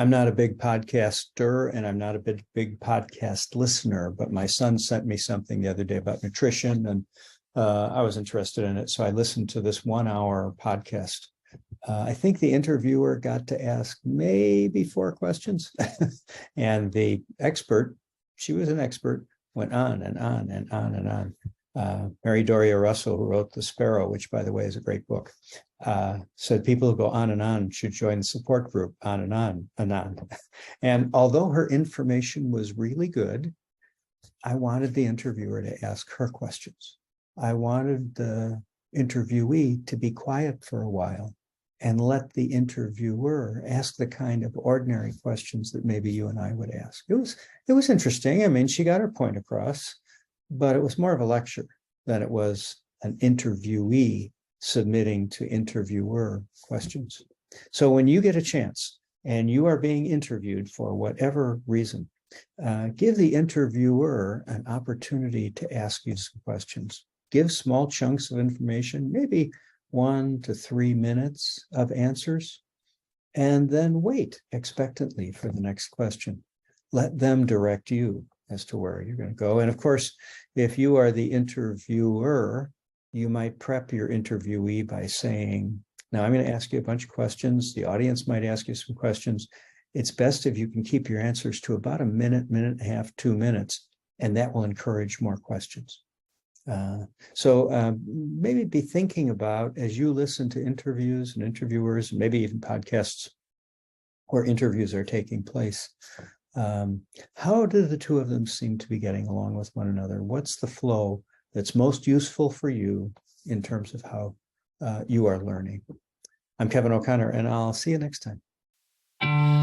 I'm not a big podcaster and I'm not a big podcast listener, but my son sent me something the other day about nutrition and I was interested in it. So I listened to this 1 hour podcast. I think the interviewer got to ask maybe 4 questions and the expert, she was an expert, went on and on and on and on. Mary Doria Russell, who wrote The Sparrow, which by the way is a great book, said people who go on and on should join the support group, on and on and on. And although her information was really good, I wanted the interviewer to ask her questions. I wanted the interviewee to be quiet for a while and let the interviewer ask the kind of ordinary questions that maybe you and I would ask. It was interesting. I mean, she got her point across, but it was more of a lecture than it was an interviewee submitting to interviewer questions. So when you get a chance and you are being interviewed for whatever reason, give the interviewer an opportunity to ask you some questions. Give small chunks of information, maybe 1 to 3 minutes of answers, and then wait expectantly for the next question. Let them direct you as to where you're going to go. And of course, if you are the interviewer, you might prep your interviewee by saying, now I'm going to ask you a bunch of questions. The audience might ask you some questions. It's best if you can keep your answers to about a minute, minute and a half, 2 minutes, and that will encourage more questions. So maybe be thinking about, as you listen to interviews and interviewers, maybe even podcasts where interviews are taking place, how do the two of them seem to be getting along with one another? What's the flow that's most useful for you in terms of how you are learning? I'm Kevin O'Connor, and I'll see you next time.